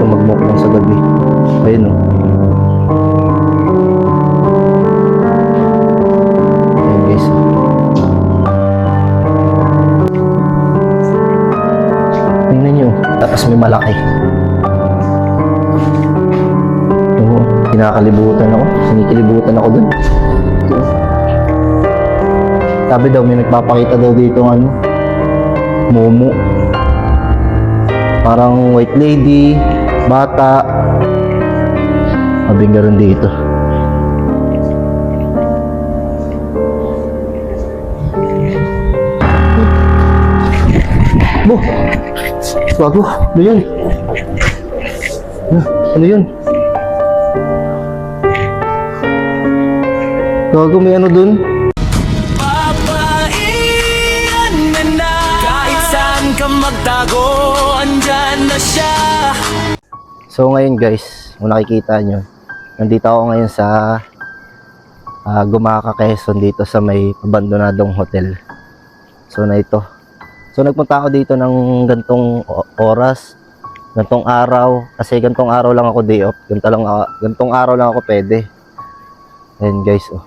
dito magmukbang sa gabi. Ayun o. Ayun guys. Tingnan nyo. Tapos may malaki. Oo. Kinakalibutan ako. Sinikilibutan ako dun. Sabi daw may nagpapakita daw dito ano. Momo. Parang white lady, bata. Sabing gano'n dito. Bo! Bago! Ano yun? Ano yun? Gago, may ano dun? Magtago, andyan na siya. So ngayon guys, kung nakikita nyo, nandito ako ngayon sa Gumaca, Quezon, dito sa may abandonadong hotel. So na ito. So nagpunta ako dito ng gantong oras, gantong araw, kasi gantong araw lang ako day off. Gantong araw lang ako pwede. Ayan guys, oh.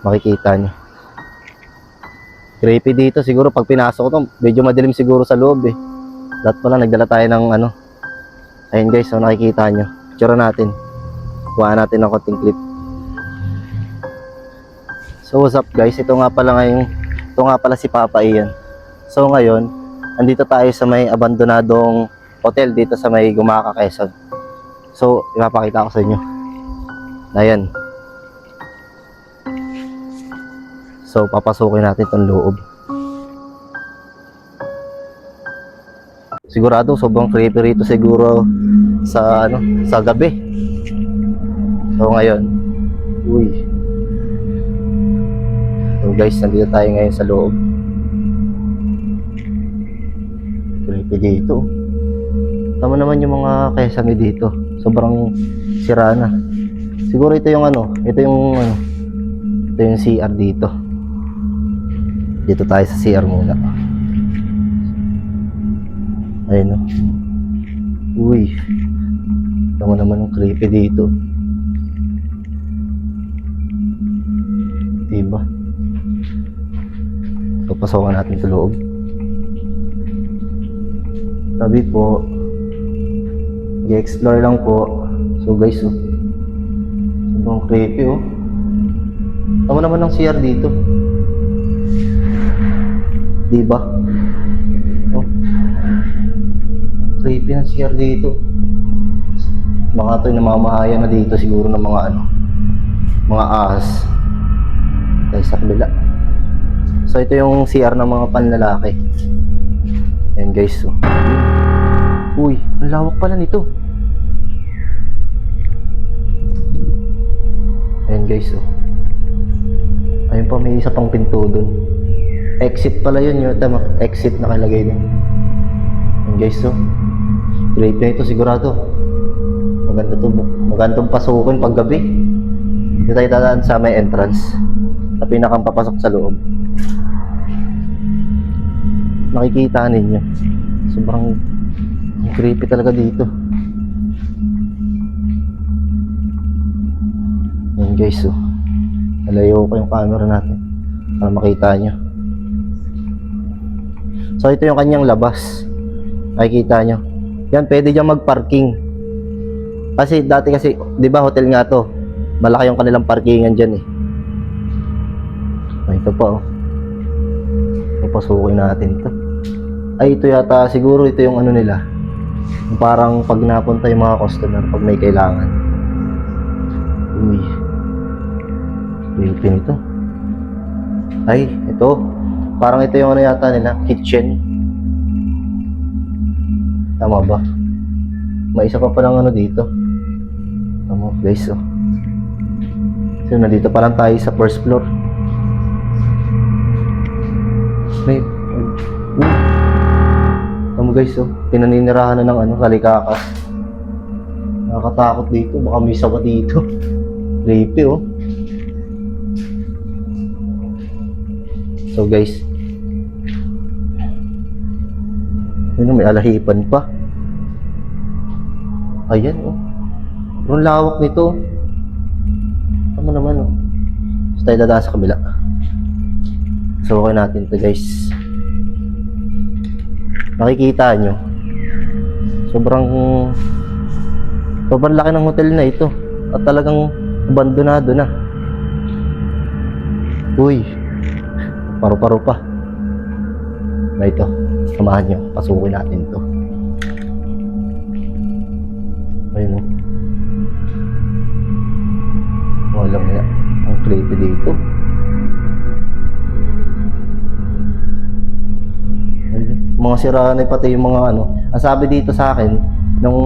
Makikita nyo. Creepy dito, siguro pag pinasok ko to, medyo madilim siguro sa loob eh. Lahat pala nagdala tayo ng ano. Ayun guys, so nakikita nyo. Picture natin. Kuha natin ng konting clip. So what's up guys, ito nga pala si Papa Ian. So ngayon, andito tayo sa may abandonadong hotel dito sa may Gumaca, Quezon. So ipapakita ko sa inyo. Ayan. So papasukin natin itong loob. Sigurado sobrang creepy rito siguro sa ano, sa gabi. So ngayon, uy. So guys, nandito tayo ngayon sa loob. Creepy dito. Tama naman yung mga kesame dito. Sobrang sira na. Siguro ito yung CR dito. Dito tayo sa CR muna. Ayun o. Uy. Tama naman yung creepy dito. Diba? So, pasokan natin sa loob. Sabi po, i-explore lang po. So guys, oh. Sobrang creepy oh. Tama naman ng CR dito. Diba? Oh. Creepy ng CR dito. Baka ito'y namamahaya na dito siguro ng mga ano, mga ahas. Dahil sa kabila. So ito yung CR ng mga panlalaki. Ayan guys, oh. Uy, ang lawak pala nito. Ayan guys, oh. Ayun pa, may isa pang pinto dun. Exit pala yun, yung tama, exit nakalagay dun. Ayan guys, oh. Creepy na ito sigurado. Magandang pasukin pag gabi. Dito tayo dadaan sa may entrance, sa pinakang papasok sa loob. Nakikita ninyo, sobrang creepy talaga dito. Ayan guys, oh. Nalayo ko yung camera natin para makita nyo. So ito yung kanyang labas. Nakikita nyo. Yan, pwede dyan mag-parking. Kasi dati kasi, di ba hotel nga to, malaki yung kanilang parkingan dyan eh. Ito pa oh. Papasukin natin to. Ay, ito yata, siguro ito yung ano nila, parang pag napunta yung mga customer pag may kailangan. Uy, creepy nito. Ay, ito, parang ito yung ano yata nila, kitchen. Tama ba? May isa pa palang ano dito. Tama guys, oh. So nandito pa lang tayo sa first floor. May tama guys, oh. Pinaninirahan na ng ano, kalikakas. Nakakatakot dito, baka may sawa dito. Creepy oh. So guys, yun, may alahipan pa. Ayan, oh. Ang lawak nito. Tama naman, oh. Basta tayo dadaan sa kabila. So, okay natin to guys. Nakikita nyo. Sobrang laki ng hotel na ito. At talagang abandonado na. Uy. Paru-paro pa. Na ito. Samahan nyo. Pasukin natin to. Ayun, oh. Walang nga. Ang creepy dito. Ayun. Mga siraan ay pati yung mga ano. Ang sabi dito sa akin, nung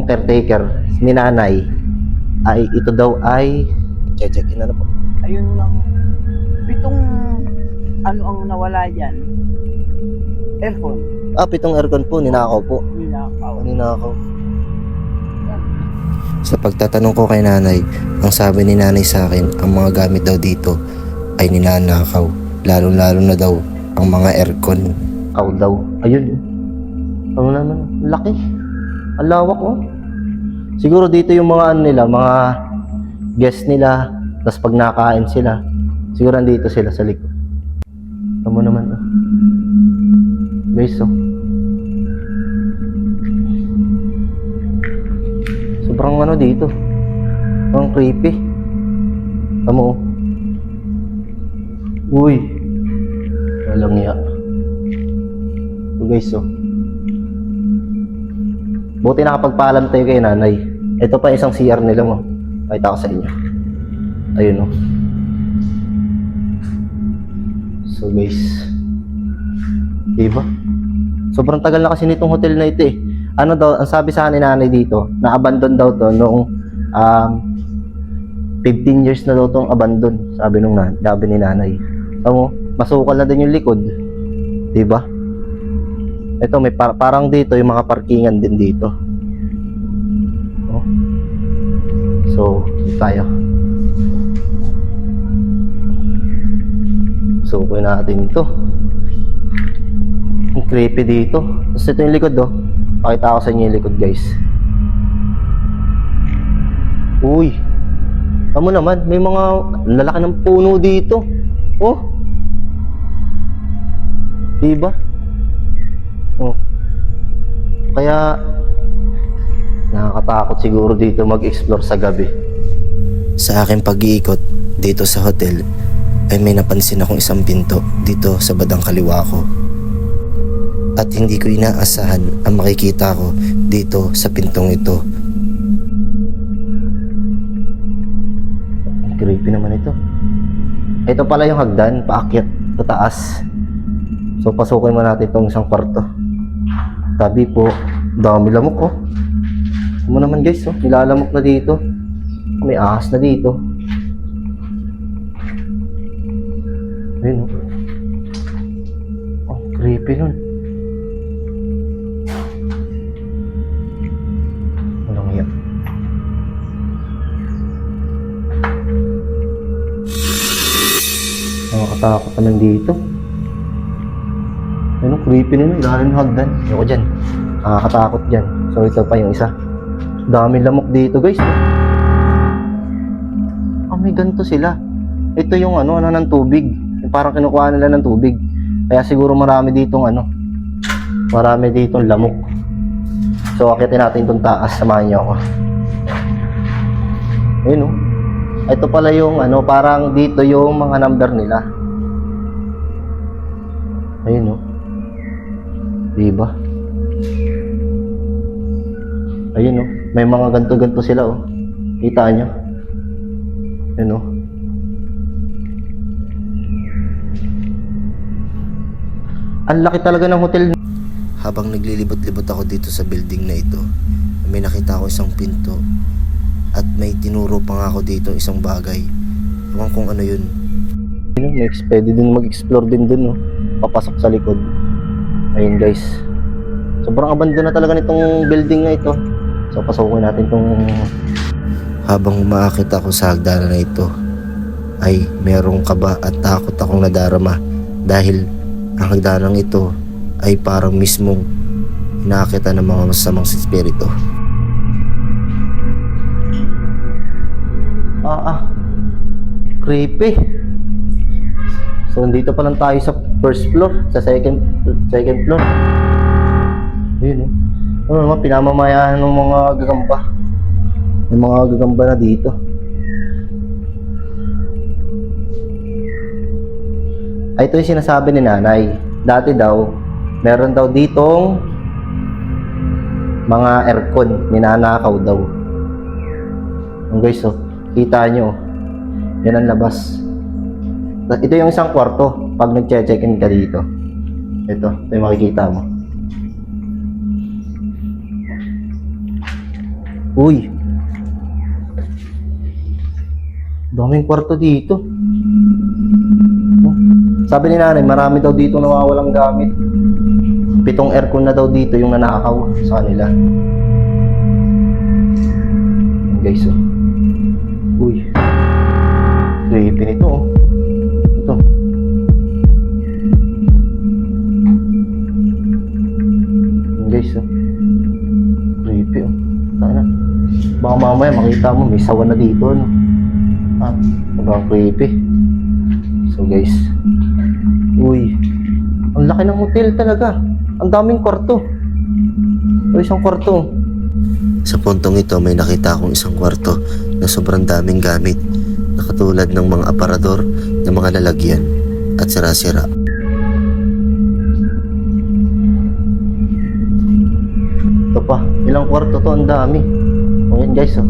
caretaker, ni nanay, ay ito daw ay check-in na po. Ayun lang. Pitong ano ang nawala dyan? Aircon. 7 aircon po, ninakaw po. Nilakaw. Ninakaw. Sa pagtatanong ko kay nanay, ang sabi ni nanay sa akin, ang mga gamit daw dito ay ninanakaw. Lalo-lalo na daw ang mga aircon. Aw daw. Ayun. Ano naman? Laki. Ang lawak, oh. Siguro dito yung mga ano nila, mga guest nila. Tapos pag nakain sila, siguro nandito sila sa likod. Tama naman, oh. Guys, oh. Sobrang ano dito. Ang creepy. Tama, oh. Uy. Walang iya. So guys, oh. Buti nakapagpaalam tayo kay nanay. Ito pa isang CR nila mo. Pakita ko sa inyo. Ayun, oh. So guys. Diba? Sobrang tagal na kasi nitong hotel na ito eh. Ano daw, ang sabi sa ni nanay dito, na-abandon daw to noong 15 years na daw tong abandon. Sabi ni nanay. So, masukal na din yung likod. Diba? Ito may parang dito yung mga parkingan din dito. Oh. So, dito tayo. So, kunin natin ito. Ang creepy dito. Tapos ito yung likod, oh. Pakita ko sa inyo yung likod, guys. Uy. Tama naman, may mga lalaki ng puno dito. Oh. Diba? Oh. Kaya nakakatakot siguro dito mag-explore sa gabi. Sa aking pag-iikot dito sa hotel, ay may napansin akong isang pinto dito sa badang kaliwa ko. At hindi ko inaasahan ang makikita ko dito sa pintong ito. Ang creepy naman ito. Ito pala yung hagdan, paakyat, pataas. So pasukin mo natin itong isang kwarto. Tabi po, dami lamok, oh. Ano naman guys, oh, nilalamok na dito. May ahas na dito. Ayun, oh. Oh, creepy nun. Walang iyak. Nakakatakot naman dito. Ano, creepy na yun. Galing hagdan. Ayoko dyan. Nakakatakot dyan. So, ito pa yung isa. Dami lamok dito, guys. May ganito sila. Ito yung ano ng tubig. Yung parang kinukuha nila ng tubig. Kaya siguro marami ditong ano. Marami ditong lamok. So, akitin natin itong taas. Samahan niyo ako. Ayun, oh. Ito pala yung ano, parang dito yung mga number nila. Ayun, oh. Diba? Ayun, oh. May mga ganto-ganto sila, oh. Kita nyo? Ayun, oh. Ang laki talaga ng hotel. Habang naglilibot-libot ako dito sa building na ito, may nakita ako isang pinto at may tinuro pa nga ako dito isang bagay. Ewan kung ano yun. Pwede din mag-explore din dun, oh. Papasok sa likod. Ayun, guys. Sobrang abandon na talaga nitong building na ito. So, pasukin natin itong... Habang umaakit ako sa hagdanan na ito, ay merong kaba at takot akong nadarama dahil ang hagdanan ito ay parang mismong inaakitan ng mga masamang espiritu. Creepy. So, dito pa lang tayo sa first floor, sa second floor. Ayun, oh. Ano naman, pinamamayahan ng mga gagamba. May mga gagamba na dito. Ay, ito yung sinasabi ni nanay. Dati daw, meron daw ditong mga aircon, ninanakaw daw. Ang guys, oh, kita nyo, yan ang labas. Ito yung isang kwarto, pag nag-check-in ka dito. Ito yung makikita mo. Uy! Daming kwarto dito. Oh, sabi ni nanay, marami daw dito nawawalang gamit. 7 aircon na daw dito yung nanakaw sa kanila. Yan guys, oh. Uy. Creepy nito, oh. Ito. Yan guys, oh. Creepy, oh. Sana. Baka mamaya makita mo may sawa na dito, no? Sobrang creepy. So guys, uy, ang laki ng hotel talaga. Ang daming kwarto. O, isang kwarto. Sa puntong ito may nakita akong isang kwarto na sobrang daming gamit na katulad ng mga aparador ng mga lalagyan at sira-sira. Ito pa, ilang kwarto to, ang dami. O yan guys, oh.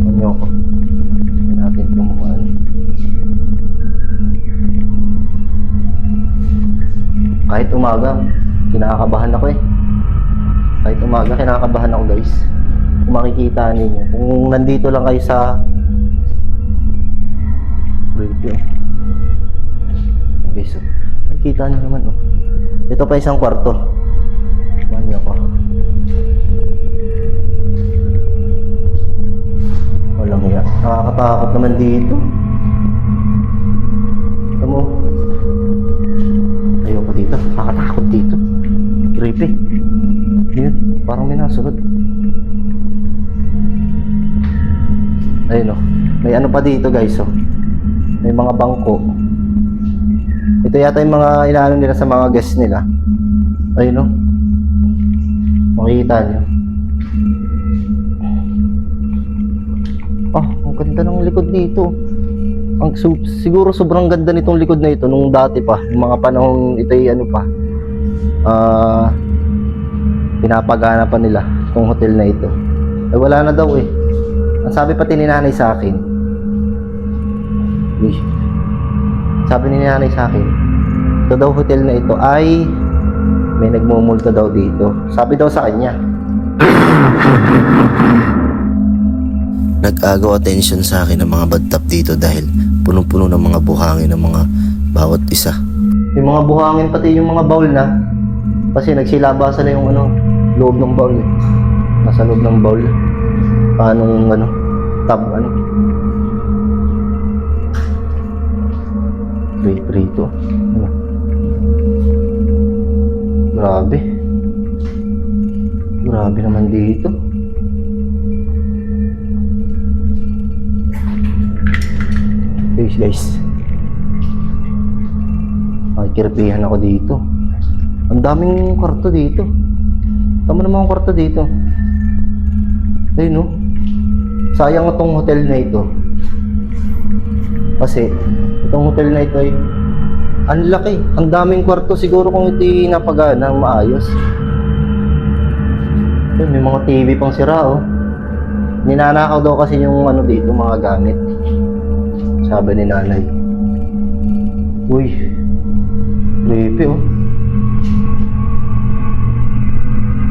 Ano ko. Tignan natin itong mga ano. Kahit umaga, kinakabahan ako eh. Kahit umaga, kinakabahan ako guys. Kung makikita ninyo, kung nandito lang kayo sa radio. Yan guys, oh. Makikita nyo naman, oh. Ito pa isang kwarto. Tignan nyo ko. Walang hiya. Nakakatakot naman dito. Ito mo. Ayoko dito. Nakakatakot dito. Creepy. Yun. Parang may nasunod. Ayun, oh. May ano pa dito guys, oh. May mga bangko. Ito yata yung mga inaano nila sa mga guests nila. Ayun, oh. Makikita nyo. Ang ganda ng likod dito. Siguro sobrang ganda nitong likod na ito nung dati pa, yung mga panahong ito ay ano pa, pinapagana pa nila itong hotel na ito. Eh wala na daw eh. Ang sabi pati ni nanay sa akin, sabi ni nanay sa akin, ito daw hotel na ito ay may nagmumulta daw dito. Sabi daw sa kanya. Nag-agaw attention sa akin ng mga badtap dito dahil punong-puno ng mga buhangin ng mga bawat isa. Yung mga buhangin pati yung mga bowl na, kasi nagsilabasa na yung ano, loob ng bowl eh. Nasa loob ng bowl. Anong ano, tab ano. Prito. Ano. Grabe. Grabe naman dito. Guys, makikirpihan ako dito. Ang daming kwarto dito. Tama naman ang kwarto dito. Ayun, no? Sayang itong hotel na ito. Kasi itong hotel na ito ay ang laki. Ang daming kwarto. Siguro kung ito napagana maayos. Ayun, may mga TV pang sira, oh. Ninanakaw daw kasi yung ano dito, mga gamit. Sabi ni nanay. Uy, creepy, oh.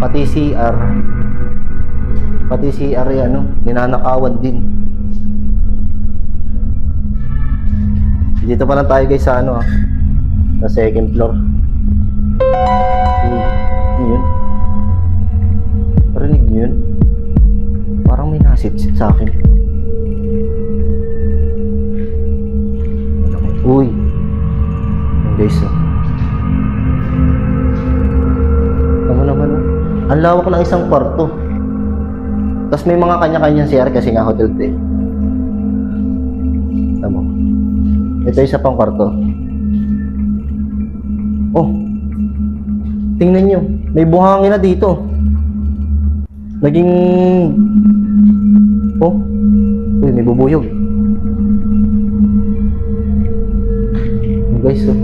Pati CR yan, oh. Ninanakawan din. Dito pa lang tayo guys sa ano, sa second floor. Uy, ano yun? Parinig nyo yun? Parang may nasit-sit sa akin. Uy. Yan guys, oh. Tama naman, oh. Ang lawak ng isang kwarto. Tapos may mga kanya-kanyang CR kasi nga hotel to eh. Ito isa pang kwarto. Oh. Tingnan nyo. May buhangin na dito. Naging... Oh. Uy, may bubuyog. Guys, oh.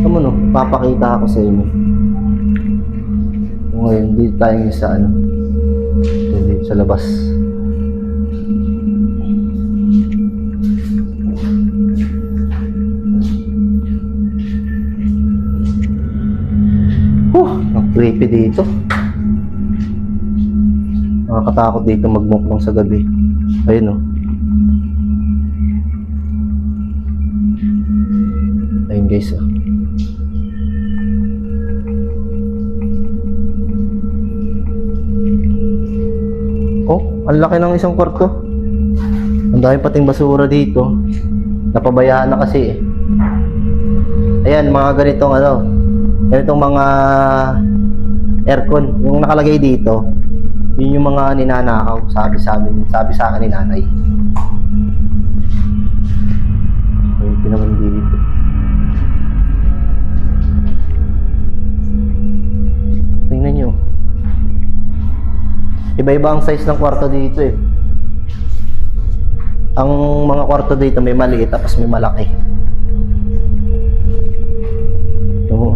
Tama no, papakita ako sa inyo. Ngayon, dito tayo ngayon sa ano. Dito sa labas. Ang creepy dito. Nakakatakot dito magmukbang sa gabi. Ayun oh. Ayun guys oh. Oh, ang laki ng isang kwarto. Ang dami pating basura dito. Napabayaan na kasi eh. Ayan, mga ganitong ano, ganitong mga aircon, yung nakalagay dito, yun yung mga ninanakaw, sabi sa akin ni nanay. Ay, naman dito. Tingnan nyo. Iba-iba ang size ng kwarto dito eh. Ang mga kwarto dito may maliit tapos may malaki. Oo.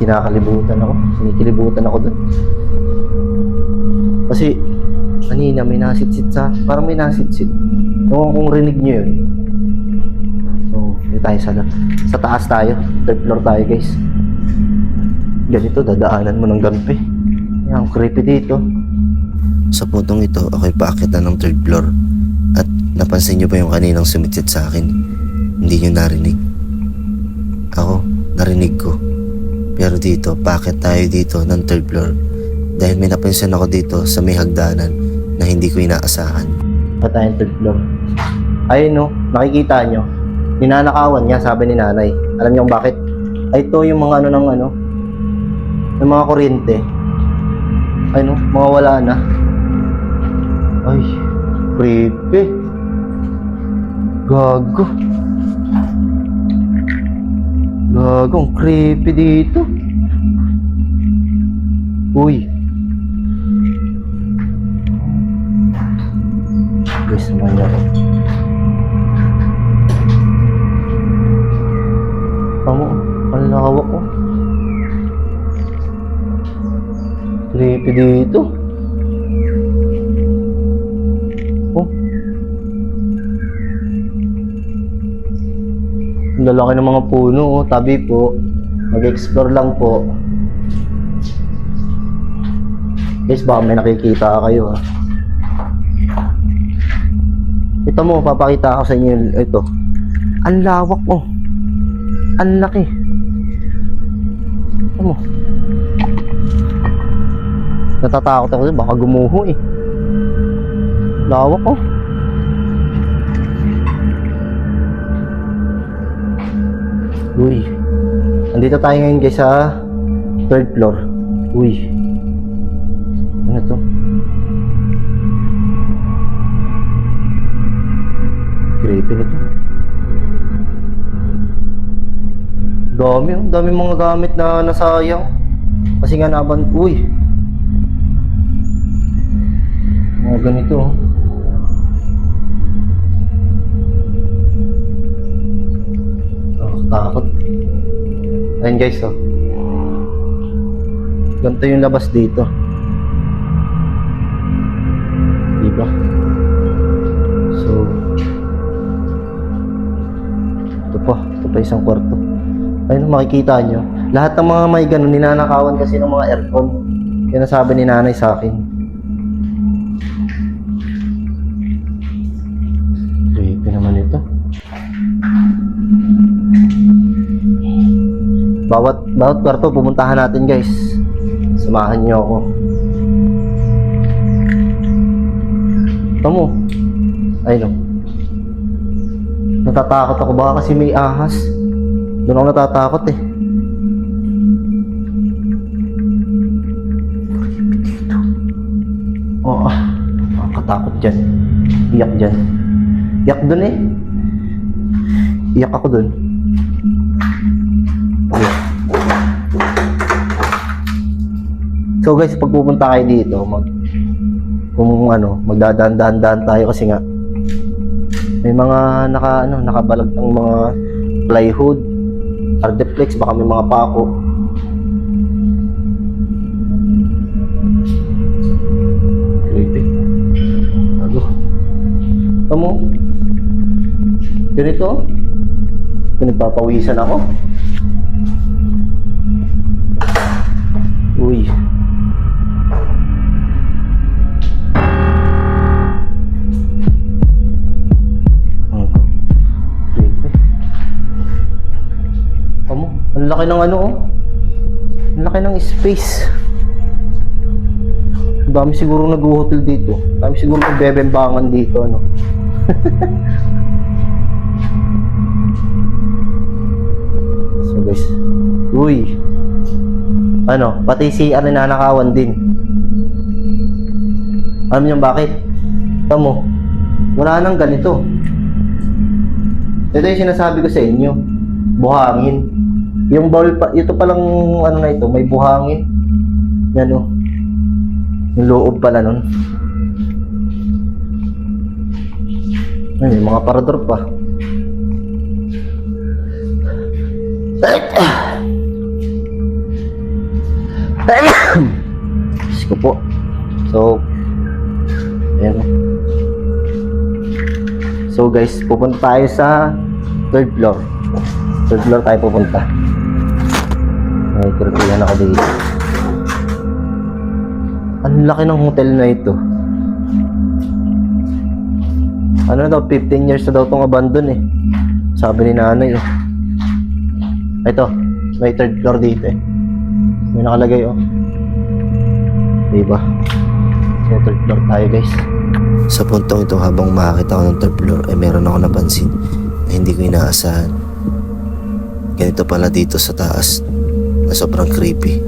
Kinakalibutan ako. Sinikilibutan ako dun. Kasi kanina may nasitsit parang may nasitsit. Ewan kung rinig nyo yun. So, dito tayo sa taas tayo. Third floor tayo guys. Ganito, dadaanan mo ng gampi. Ang creepy dito. Sa puntong ito, ako'y paakyat ng third floor. At napansin niyo ba yung kaninang sumitsit sa akin? Hindi niyo narinig. Ako, narinig ko. Pero dito, paakyat tayo dito ng third floor. Dahil may napansin ako dito sa may hagdanan na hindi ko inaasahan. Pa tayong third floor. Ayun no, nakikita nyo. Ninanakawan niya, sabi ni nanay. Alam niyo kung bakit? Ay, ito yung mga ano ng ano, yung mga kuryente. Ay no, mga wala na. Ay, creepy. Gago. Gago, ang creepy dito. Uy. Guys, naman niya ako. Tama, ang lawak ko. Creepy dito. Oh. Ang lalaki ng mga puno, oh. Tabi po. Mag-explore lang po. Guys, baka may nakikita kayo, ah. Ito mo, papakita ako sa inyo ito. Ang lawak, oh. Ang laki. Ito mo. Natatakot ako dun, baka gumuho eh. Lawak, oh. Uy. Nandito tayo ngayon guys sa third floor. Uy. Ano to? Creepy nito. Dami mga gamit na nasayang. Kasi nga naban, uy. Mga ganito, oh. Takot. Ayun guys, oh. Ganito yung labas dito. Diba? So, ito pa isang kwarto. Ayun, makikita nyo. Lahat ng mga may ganun, ninanakawan kasi ng mga aircon. Yan ang sabi ni nanay sa akin. Creepy naman ito. Bawat kwarto pupuntahan natin guys. Samahan nyo ako. Tamo. Ayun o. Natatakot ako baka kasi may ahas. Doon ako natatakot eh. Oo, nakakatakot dyan. Hindi iyak dyan. Iyak dun eh. Iyak ako dun. Okay. So guys, pag pupunta kayo dito, magdadaan-daan tayo kasi nga may mga nakabalag ng mga plywood, Ardeflex, baka may mga pako. Creepy. Bago. Kamu? Ganito? Pinagpapawisan ako. Uy. Ang laki ng ano oh. Ang laki ng space. Ang dami siguro nag-hotel dito. Ang dami siguro nagbebembangan dito ano. So guys. Uy. Ano, pati si nanakawan din. Alam niyo bakit? Tamo. Wala nang ganito. Ito yung sinasabi ko sa inyo. Buhangin. Yung bowl pa, ito palang ano na ito, may buhangin. Yan o. Yung loob pala nun. Ay, may mga parador pa. Diyos ko po. So, ayan o. So guys, pupunta tayo sa 3rd floor. 3rd floor tayo pupunta. Ay, kaya ako dito. Ang laki ng hotel na ito. Ano daw, 15 years na daw itong abandon eh. Sabi ni nanay eh. Ito, may 3rd floor dito eh. May nakalagay oh. Diba? So 3rd floor tayo guys. Sa puntong ito, habang makakita ko ng 3rd floor, ay meron ako napansin na hindi ko inaasahan. Ganito pala dito sa taas na sobrang creepy.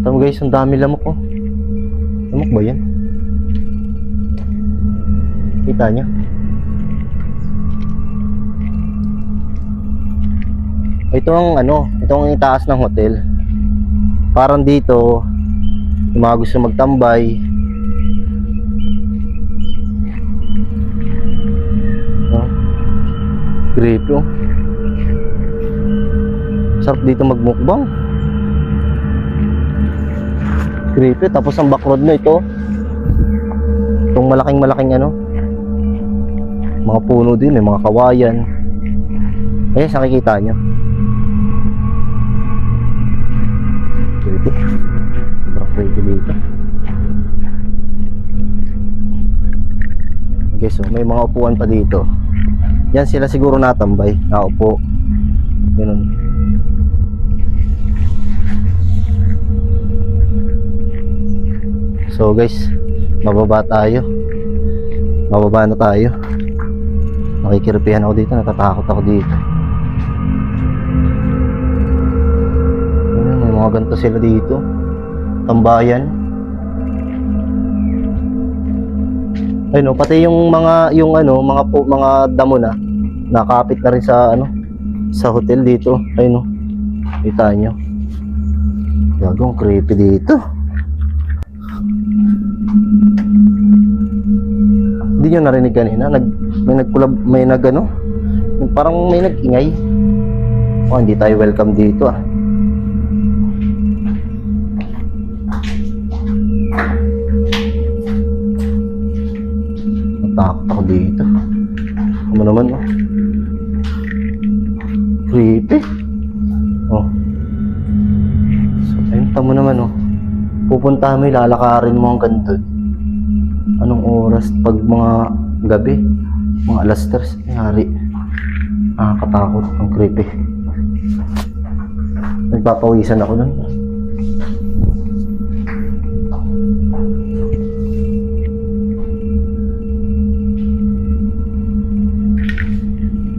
Tama guys, ang dami lamok oh. Lamok ba yan? Kita nyo? Ito ang ano, ito ang itaas ng hotel. Parang dito, yung mga gusto magtambay. Oh. Creepy oh. Sarap dito magmukbang. Creepy. Tapos ang backroad na ito. Itong malaking ano. Mga puno din, may mga kawayan. Eh, nakikita nyo. Creepy. Sobrang creepy dito. Okay, so may mga upuan pa dito. Yan sila siguro natambay. Nakaupo. Ganun. So guys, mababa tayo. Mababa na tayo. Nakikirpihan ako dito, natatakot ako dito. May mga ganito sila dito. Tambayan. Ay no, pati yung mga mga damo na nakapit na rin sa sa hotel dito. Ay no. Kita nyo. Gagong creepy dito. Hindi nyo narinig kanina, parang may nag-ingay. Oh, hindi tayo welcome dito ah. Natakot ako dito. Ano naman oh. Creepy. Oh. So, ayun, tamo naman oh. Pupuntahan mo, lalakarin mo hanggang doon. Anong oras? Pag mga gabi, mga alas 3, hari. Nakakatakot, ang creepy. Nagpapawisan ako nun.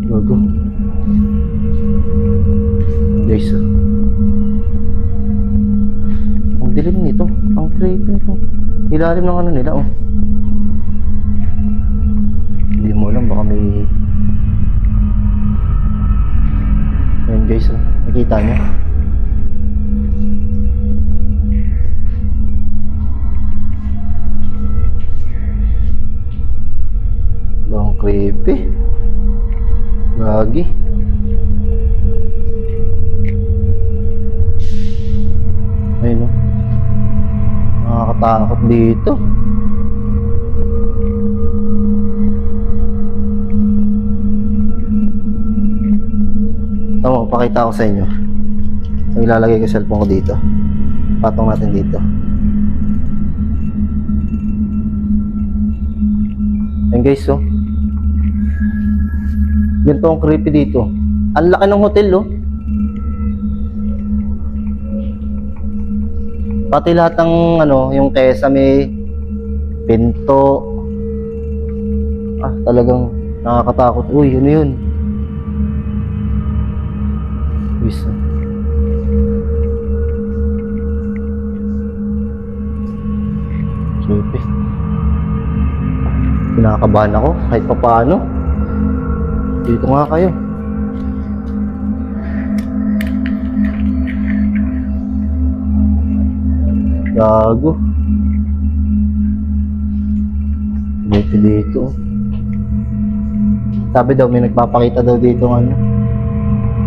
Gago. Guys, ang dilim nito. Ang creepy nito. Ilalim ng ano nila, oh. Hindi mo alam, baka may... Ayan guys, oh. Nakita niyo? Ang creepy. Gagi. Ayun, oh. Nakakatakot dito. Tama, pakita ko sa inyo. So, ilalagay ko cellphone ko dito. Patong natin dito. Ayan guys, oh. Ganito ang creepy dito. Ang laki ng hotel, oh. Pati lahat ng ano, yung kesame, pinto. Ah, talagang nakakatakot. Uy, ano yun? Wis. Creepy. Kinakabahan ako kahit pa paano. Dito nga kayo. Gago. Dito. Sabi daw may nagpapakita daw dito ng ano,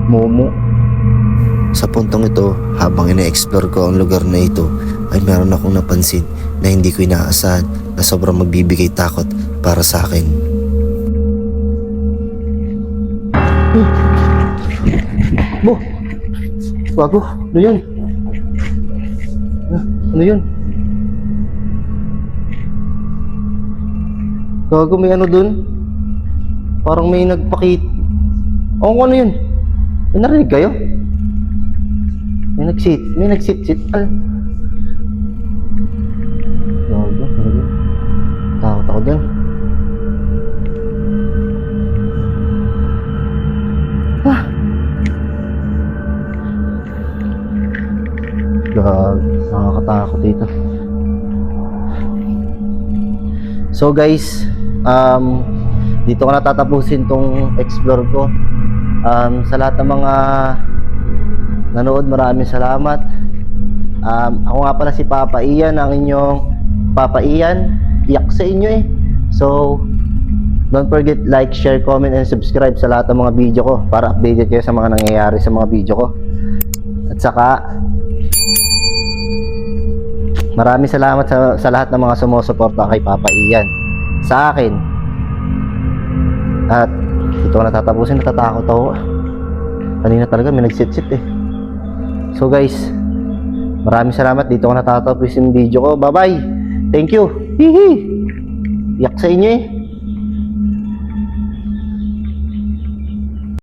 Momo. Sa puntong ito, habang ina-explore ko ang lugar na ito, ay meron akong napansin na hindi ko inaasahan na sobrang magbibigay takot para sa akin. Bo! Gago, ano yun? Ano yun? Gago, may ano dun? Parang may nagpakit. Oo, ano yun? May narinig kayo? May nagsit-sit. Gago, ano yun? Takot ako dun. Ah! Gago, nakakatakot dito. So guys, dito ko na tatapusin tong explore ko. Sa lahat ng mga nanood, maraming salamat. Ako nga pala si Papa Ian, ang inyong Papa Ian. Iyak sa inyo eh. So, don't forget like, share, comment, and subscribe sa lahat ng mga video ko para updated kayo sa mga nangyayari sa mga video ko. At saka, maraming salamat sa lahat ng mga sumusuporta kay Papa Ian sa akin. At ito na tatapusin, natatakot ako. Kanina talaga may nagsit-sit eh. So guys, maraming salamat. Dito ko natatapusin yung video ko. Bye bye. Thank you. Hihi. Yak sa inyo eh.